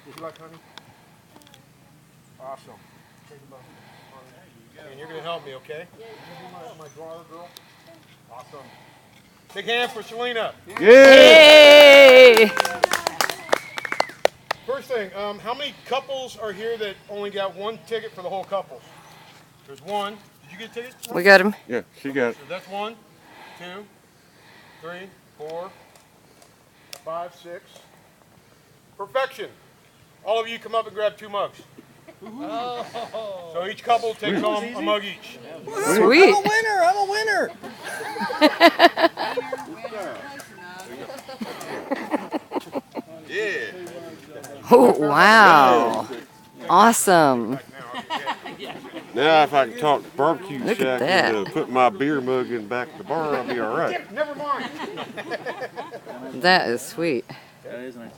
You like honey? Awesome. And you're going to help me, okay? Yeah. My drawer girl. Awesome. Big hand for Selena. Yay! First thing, how many couples are here that only got one ticket for the whole couple? There's one. Did you get a ticket? We got him. Yeah, she got it. So that's 1, 2, 3, 4, 5, 6. Perfection. All of you come up and grab 2 mugs. So each couple takes home a mug each. Sweet. I'm a winner. Yeah. Oh, wow. Awesome. Now, if I can talk to barbecue Look at shack that. and put my beer mug in back of the bar, I'll be all right. Never mind. That is sweet. That is nice.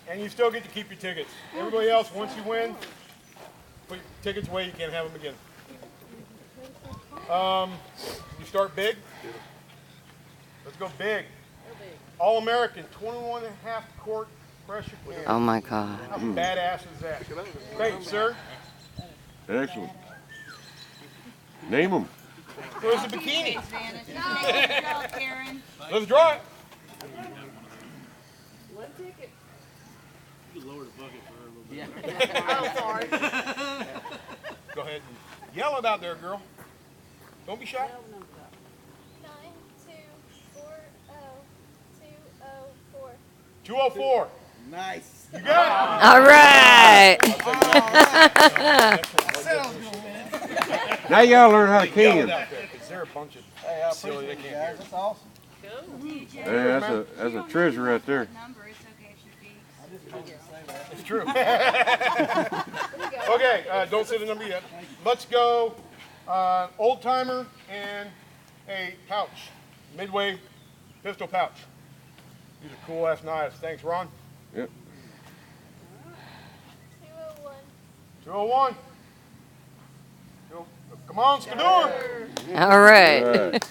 And you still get to keep your tickets. Everybody else, once you win, put your tickets away. You can't have them again. You start big. Let's go big. All-American, 21.5 quart pressure can. Oh my God. How badass is that? Great, sir. Excellent. Name them. Where's the bikini? Let's draw it. One ticket. You can lower the bucket for her a little bit. Oh, sorry. Go ahead and yell it out there, girl. Don't be shy. 9240204. 204. Nice. You got All right. Now y'all learn how to it. Yell can. it out there, 'cause they're a bunch of silly. They can't hear. That's awesome. Hey, that's a treasure right there. It's true. Okay, don't say the number yet. Let's go old timer and a pouch. Midway pistol pouch. These are cool ass knives. Thanks, Ron. Yep. 201. 201. Come on, Skadooer. All right. All right.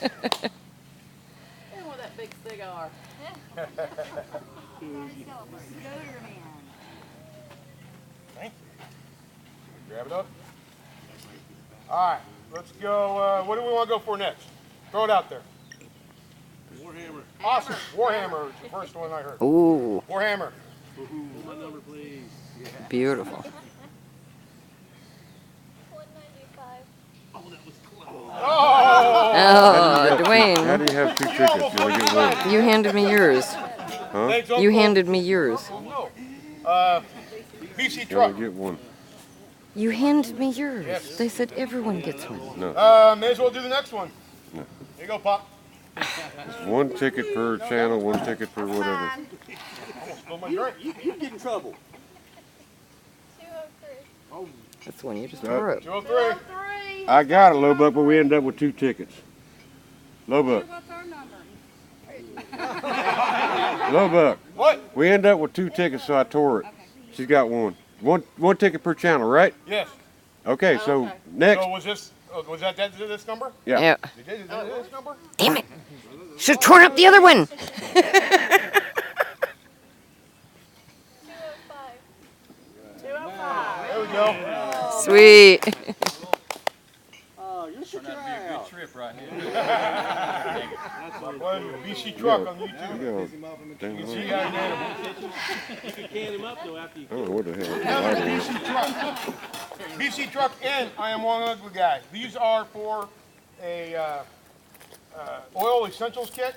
And with that big cigar. Thank you. Grab it up. All right, let's go. What do we want to go for next? Throw it out there. Warhammer. Awesome. Warhammer is the first one I heard. Ooh, Warhammer. What number, please? beautiful. 195. Oh, that was close. Oh! Oh, How Dwayne, do you have 2 tickets? You only get one. you handed me yours. Huh? Thanks, You Uncle. handed me yours. Oh, no. BC You truck. only get one. You handed me yours. Yes. They said everyone gets one. No. May as well do the next one. No. Here you go, Pop. It's 1 ticket per channel, 1 ticket per whatever. Spill my drink. You get in trouble. 203. That's the one you just broke. 203. 3. I got it, Low Buck, but we ended up with 2 tickets. Low Buck. What's our number? Low Buck. What? We ended up with 2 tickets, so I tore it. She's got one. One ticket per channel, right? Yes. Okay, so Okay. next. So was this? Was that this number? Yeah. Yeah. Is this number? Damn it. Should have torn up the other one. 205. 205. There we go. Sweet. Oh, you're shook your eye out. Trip right here. My pleasure. BC truck on YouTube. You go. Damn, You I see how I did it. You can can him up though after you. don't know what the hell. Another BC truck. BC truck and I am one ugly guy. These are for a oil essentials kit.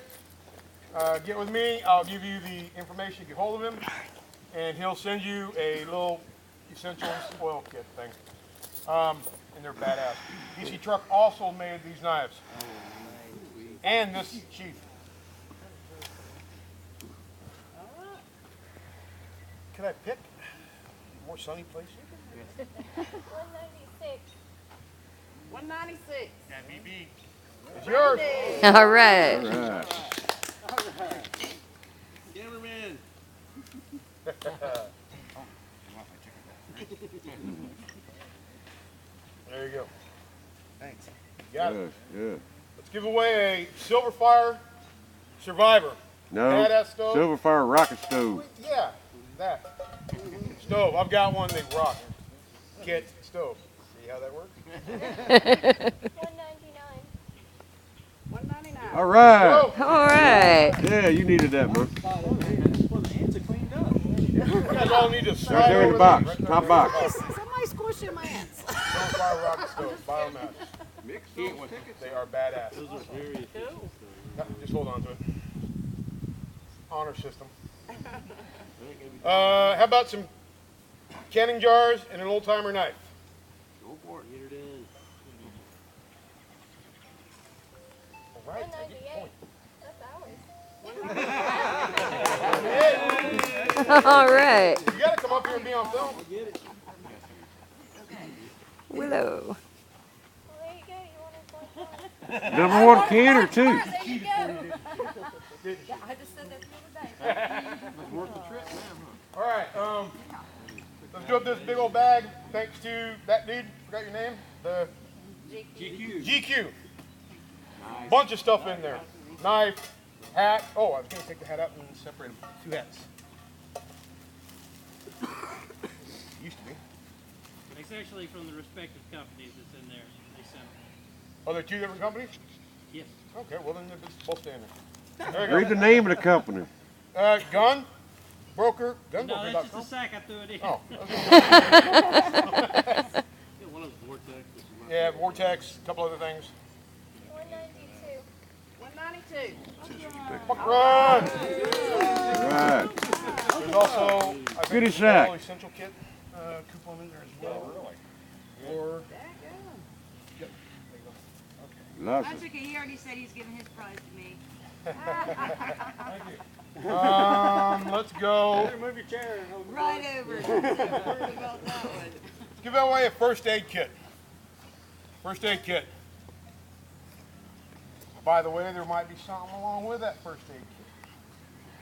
Get with me. I'll give you the information. Get hold of him, and he'll send you a little essentials oil kit thing. And they're badass. BC truck also made these knives and this sheath. Can I pick a more sunny place? 196. 196. BB. It's yours. All right. All right. Cameraman. There you go. Thanks. You got it. Yes, yeah. Let's give away a Silver Fire Survivor. No. Badass stove. Silver Fire rocket stove. Yeah, that. stove. I've got one they rock. Kit stove. See how that works? $1.99. All right. Go. All right. Yeah, you needed that, man. Well, the ants are cleaned up. You guys all need to Right slide there in over the box, there. top box. Somebody squish them ants. Don't fire rocket stoves. Biomass. They are badass. Cool. Yeah, just hold on to it. Honor system. How about some canning jars and an old timer knife? Go for it. Get it in. All right. I get the point. All right. You gotta come up here and be on film. Willow. Number one can or two? There you go. I just said that the other day. All right. Let's go up this big old bag. Thanks to that dude. Forgot your name. The GQ. Bunch of stuff in there. Knife, hat. Oh, I was gonna take the hat out and separate them. 2 hats. Used to be. It's actually from the respective companies that's in there. They sent them. Oh, they're 2 different companies? Yes. Okay, well then they're both staying there. There you Read the name of the company. go. Gun, broker, No, that's just a gunbroker.com. sack I threw it in. Oh, okay. Yeah, one of those vortex. Yeah, Vortex, a couple other things. $1.92. Fuck run! Right. There's also, I think, Goodie a sack. All Essential Kit coupon in there as well. Or, Lots That's of, okay, he already said he's giving his prize to me. let's go. Move your chair. Right over. Worried about that one. Let's give away a first aid kit. First aid kit. By the way, there might be something along with that first aid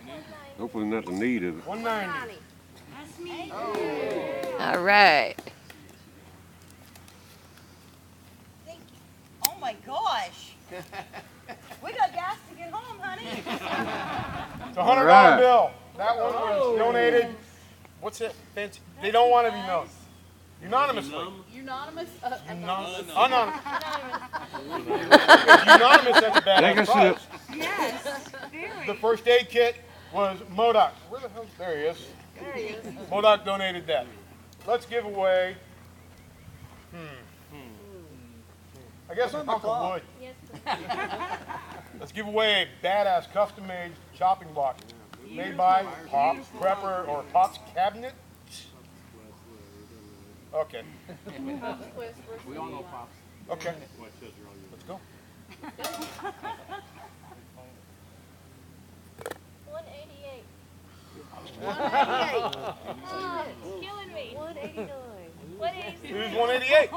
kit. hopefully not the need of it. $1.90. That's me. All right. Oh my gosh. We got gas to get home, honey. It's a $100 right. bill. That one was donated. What's it? Fancy. They don't want to be known. Unanimously. Unanimous? Anonymous. Unanimous, that's a bad Take a prize. sip. Yes. The Very. first aid kit was Modoc. Where the hell? There he is. There he is. Modoc donated that. Let's give away. I guess a hunk of wood. Let's give away a badass custom-made chopping block made by Pop's Prepper or Pop's Cabinet. Okay. Pop's Quest versus We all know Pops. Okay. Let's go. 188. 188. Oh, it's killing me. 189. 186. Who's 188?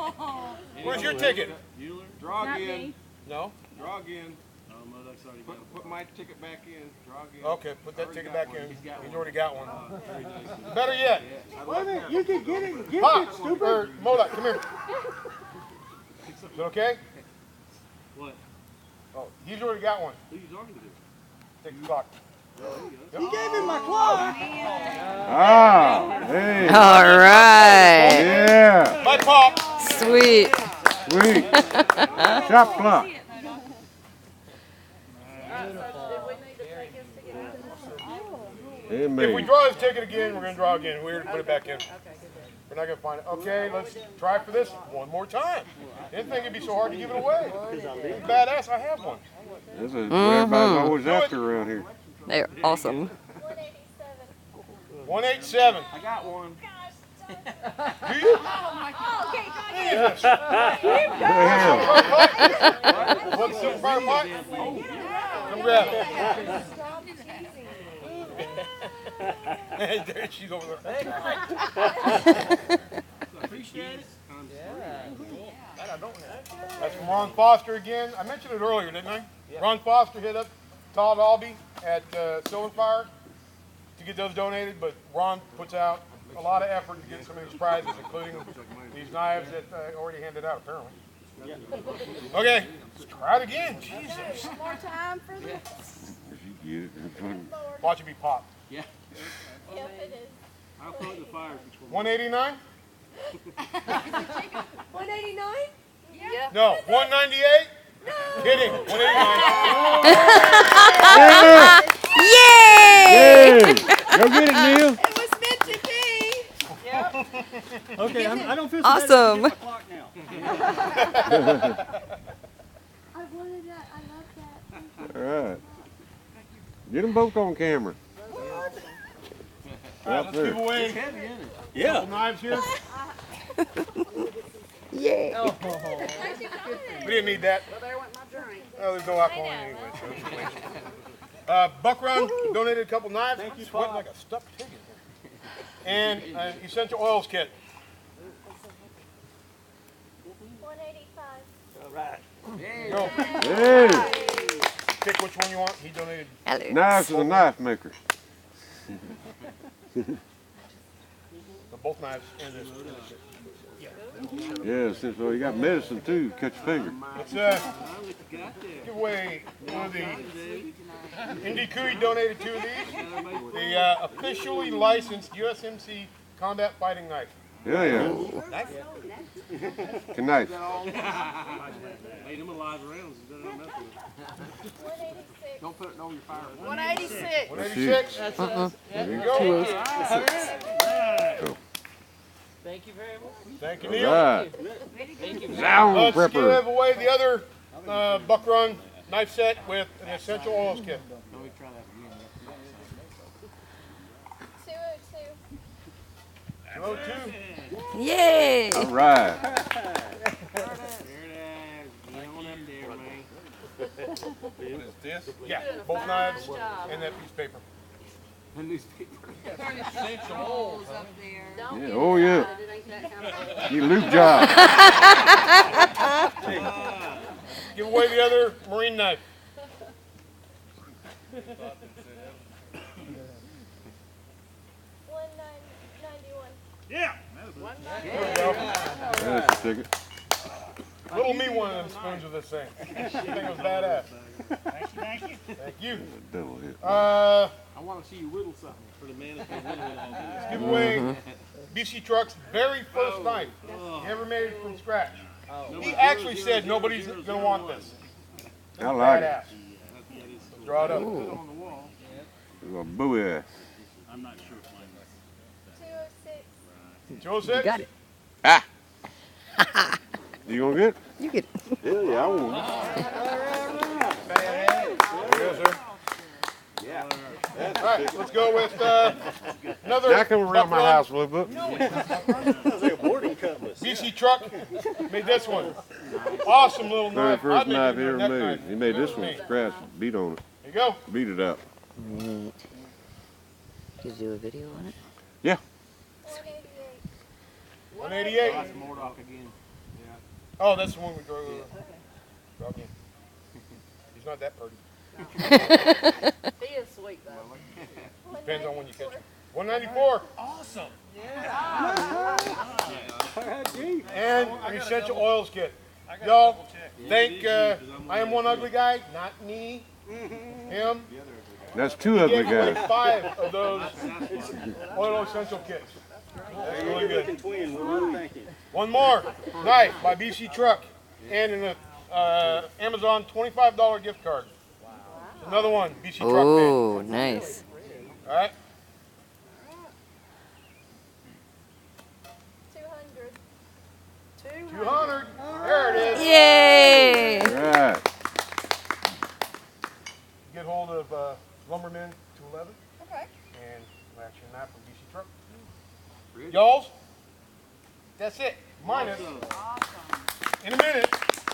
Where's your ticket? Draw Not again. me. No? Draw again. Oh, Modoc's already got Put my ticket back in. Draw again. Okay, put that ticket back in. He's already got one. Better yet, Wait a minute, you can get it and gift Pop, it, stupid. or Modoc, come here. Is it okay? What? Oh, he's already got one. Who are you talking to? Take the clock. He gave him my clock. Ah, hey. All right. Yeah. My Pop. Sweet. Sweet. Shop clock. So did we need to take his ticket out? Hey, If we man. draw his ticket again, we're going to draw again. We're going to put it back in. Okay, good. We're not going to find it. Okay, let's try for this one more time. Didn't think it'd be so hard to give it away. It's badass, I have one. This is what everybody's always after around here. They're awesome. 187. 187. I got one. Do you? Okay, Jesus. Yeah. What's the fire pot? Come grab it. stop teasing. Hey, there she's over there. Appreciate it. That's from Ron Foster again. I mentioned it earlier, didn't I? Ron Foster hit up Todd Albee at Silver Fire to get those donated, but Ron puts out a lot of effort to get some of these prizes, including these knives that I already handed out, apparently. Okay, let's try it again. Jesus. One more time for the If you get it, Watch it be popped. Yep, it is. I'll call it the fires between 189? 189? Yeah. No, 198? Kidding, 189. Yay! Go get it, Neil. It was meant to be. Okay, I don't feel so Awesome. bad. I can get my clock now. I wanted that. I love that. All right. Get them both on camera. All right, let's give away Yeah. some knives here. Yay. We didn't need that. Well, there went my drink. Oh, there's no alcohol in it anyway, so it's a waste. Buck Run donated a couple knives. Thank you, Sweating Pop. like a stuffed pig in here. And an essential oils kit. 185. All right. Go. Hey! Pick which one you want. He donated. Hello. Knives to the knife maker. Both knives and this. Yeah, since well, you got medicine too, cut your finger. Let's give away one of the Indy Cooey donated two of these. The officially licensed USMC combat fighting knife. Yeah, yeah. Good knife. Made them alive rounds and done nothing. 186. Don't put it on your fire. 186. 186. There you go. Thank you very much. Thank you, All Neil. right. Thank you. Sound Let's prepper. give away the other Buck Run knife set with an essential oils kit. 202. 202. Yay. All right. There it is. Get on up there, man. What is this? Yeah, both knives and that piece of paper. The newspaper. Holes up there. Don't Yeah, get oh yeah. excited. It ain't that kind of You loop job. Give away the other marine knife. 191. Yeah. There we go. That's the ticket. Little me one of them spoons with this thing. I think it was badass. Thank you. Thank you. Double hit. I want to see you whittle something for the man that can whittle it all this. Give away BC Truck's very first knife. He ever made it from scratch. He actually said nobody's going to want this. I like it. Badass. Let's draw it up. Put it on the wall. It's a booey. I'm not sure if mine 206. 206? Got it. You gonna get it? You get it. Hell yeah, I want There it is, sir. All right, let's go with another. it. I come around my Buck Run. house a little bit. Like a boarding compass. BC Truck made this one. Awesome little Very knife. first I'd make knife it he a ever neck made. knife. He made this Good one with me. scratch, beat on it, There you go. beat it out. Did you do a video on it? 188. 188. Lost Mordock again. Oh, that's the one we go. Drop in. He's not that pretty. He is sweet though. Depends on when you catch him. 194. All right, G. And an essential oils kit. Y'all, thank I Am One Ugly Guy, not me, him. That's two ugly Gave away guys. 5 of those oil essential kits. That's really good. Twin, what were you thinking? One more knife by BC Truck and an Amazon $25 gift card. Another one, BC Truck. Oh, nice. All right. 200. 200. There it is. Yay. All right. Get hold of Lumberman 211 Okay. and latch your knife from BC Truck. Y'all's, that's it. Minus. In a minute,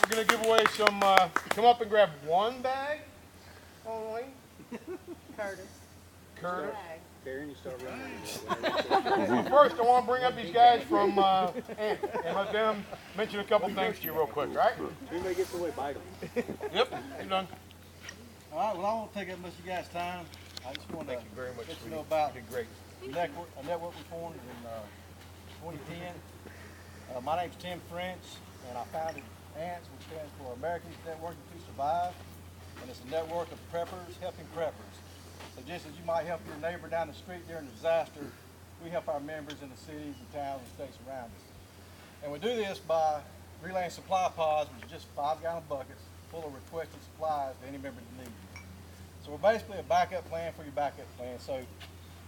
we're going to give away some, come up and grab one bag only. Curtis. Curtis. Karen, you start running. First, I want to bring up these guys from Ant and let them mention a couple things to you real quick, right? Anybody gets away, bite them. Yep, you're done. All right, well, I won't take up much of you guys' time. I just want to Thank you very much, let you sweetie. know about You did great. a network we formed in 2010. My name's Tim French, and I founded ANTS, which stands for Americans Networking to Survive. And it's a network of preppers helping preppers. So just as you might help your neighbor down the street during a disaster, we help our members in the cities and towns and states around us. And we do this by relaying supply pods, which are just 5-gallon buckets full of requested supplies to any member that needs them. So we're basically a backup plan for your backup plan. So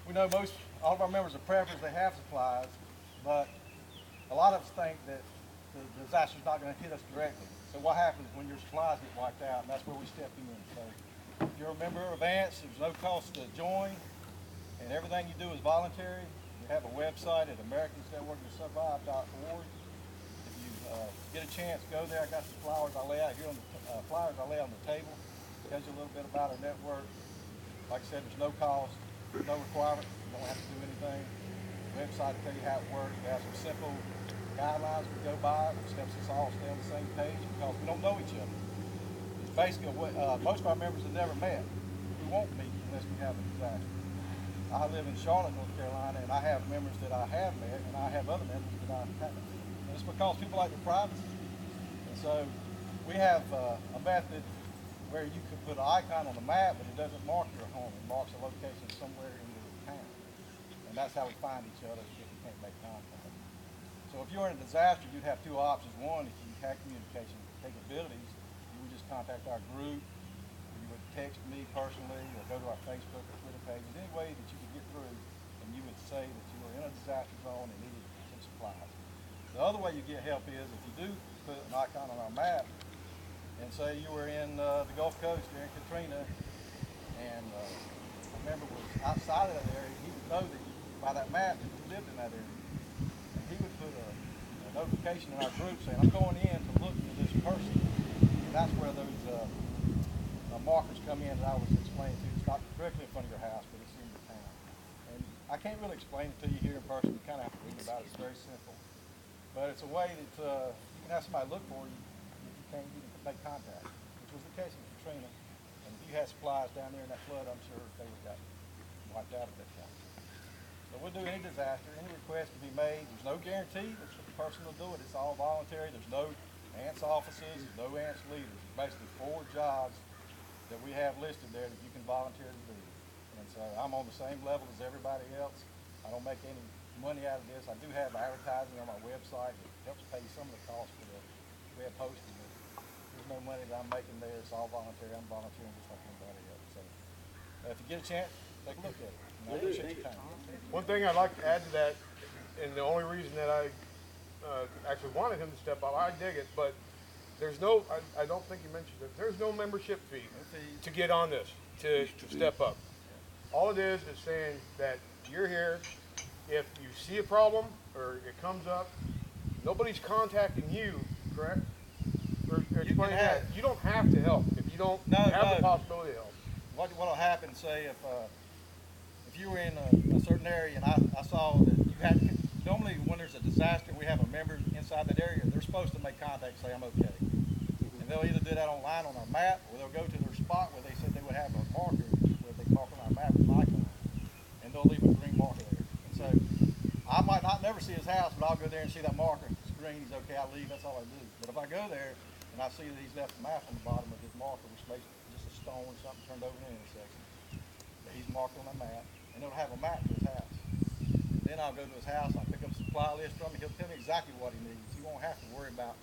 we know all of our members are preppers, they have supplies, but a lot of us think that the disaster's not going to hit us directly. So what happens when your supplies get wiped out, and that's where we step in. So if you're a member of ANTS, there's no cost to join, and everything you do is voluntary. We have a website at americansnetworkingtosurvive.org. If you get a chance, go there. I got some flyers I lay out here on the on the table. Tells you a little bit about our network. Like I said, there's no cost, no requirement. You don't have to do anything. The website will tell you how it works. We have some simple guidelines we go by, which helps us all stay on the same page because we don't know each other. It's basically most of our members have never met. We won't meet unless we have a disaster. I live in Charlotte, North Carolina, and I have members that I have met, and I have other members that I haven't. And it's because people like their privacy. And so we have a method where you can put an icon on the map, but it doesn't mark your home. It marks a location somewhere in the town. And that's how we find each other if we can't make contact. So if you're in a disaster, you'd have two options. One, if you had communication capabilities, you would just contact our group, or you would text me personally, or go to our Facebook or Twitter pages, any way that you could get through, and you would say that you were in a disaster zone and needed some supplies. The other way you get help is if you do put an icon on our map, and say you were in the Gulf Coast during Katrina, and a member was outside of that area, he would know that by that map that you lived in that area. And he would put a notification in our group saying, I'm going in to look for this person. And that's where those markers come in that I was explaining to you. It's not directly in front of your house, but it's in your town. And I can't really explain it to you here in person. You kind of have to read about it. It's very simple. But it's a way that you can have somebody look for you if you can't even make contact, which was the case with Katrina. And if you had supplies down there in that flood, I'm sure they would have got wiped out at that time. So we'll do any disaster, any request can be made. There's no guarantee that the person will do it. It's all voluntary. There's no ANTS offices, there's no ANTS leaders. There's basically 4 jobs that we have listed there that you can volunteer to do. And so I'm on the same level as everybody else. I don't make any money out of this. I do have advertising on my website that helps pay some of the costs for the web hosting. There's no money that I'm making there. It's all voluntary. I'm volunteering just like anybody else. So if you get a chance, take a look at it. And I appreciate your time. One thing I'd like to add to that, and the only reason that I actually wanted him to step up, I dig it, but there's no, I don't think you mentioned it, there's no membership fee to get on this, to step up. All it is saying that you're here, if you see a problem or it comes up, nobody's contacting you, correct? Or explain that. You don't have to help if you don't have the possibility to help. What will happen, say, if you were in a certain area and I saw that you had, normally when there's a disaster, we have a member inside that area, they're supposed to make contact and say, I'm okay. And they'll either do that online on our map, or they'll go to their spot where they said they would have a marker, where they mark on our map with an icon, and they'll leave a green marker there. And so, I might not never see his house, but I'll go there and see that marker. It's green, he's okay, I'll leave, that's all I do. But if I go there and I see that he's left a map on the bottom of his marker, which makes just a stone or something turned over in an intersection, that he's marked on the map, and it'll have a map to his house. And then I'll go to his house, I'll pick up a supply list from him, he'll tell me exactly what he needs. He won't have to worry about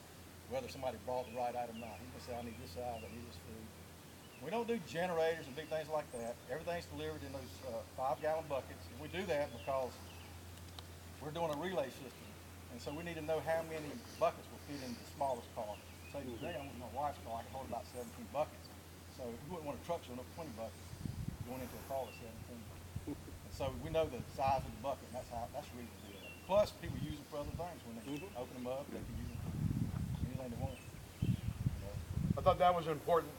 whether somebody brought the right item or not. He can say, I need this item, I need this food. We don't do generators and big things like that. Everything's delivered in those 5-gallon buckets. And we do that because we're doing a relay system. And so we need to know how many buckets will fit in the smallest car. So today I'm with my wife's car, I can hold about 17 buckets. So you wouldn't want a truck showing up 20 buckets going into a car that's 17. And so we know the size of the bucket, and that's the reason we do that. Plus, people use them for other things. When they open them up, they can use them for anything they want. I thought that was an important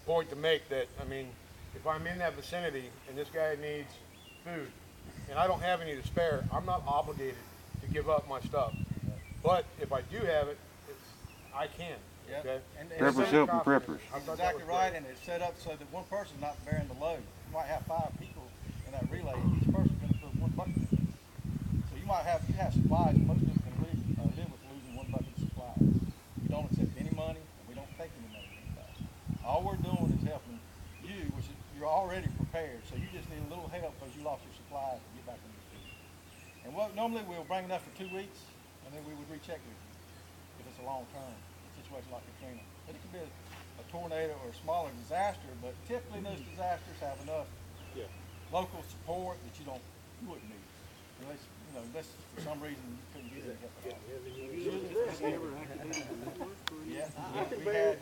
point to make, that, I mean, if I'm in that vicinity and this guy needs food and I don't have any to spare, I'm not obligated to give up my stuff. But if I do have it, I can. Yep. Okay? Preppers helping preppers. That's exactly right, and it's set up so that one person's not bearing the load. You might have 5 people in that relay, and each person's going to put 1 bucket in. So you have supplies, most people can live with losing 1 bucket of supplies. We don't accept any money, and we don't take any money from anybody. All we're doing is helping you, which is, you're already prepared, so you just need a little help because you lost your supplies to get back on your feet. normally we'll bring enough for 2 weeks, and then we would recheck with you if it's a long-term situation like Katrina. But it could be a tornado or a smaller disaster, but typically those disasters have enough local support that you wouldn't need. Unless for some reason you couldn't get any help at all. Have you ever activated the network for any? Yeah, we had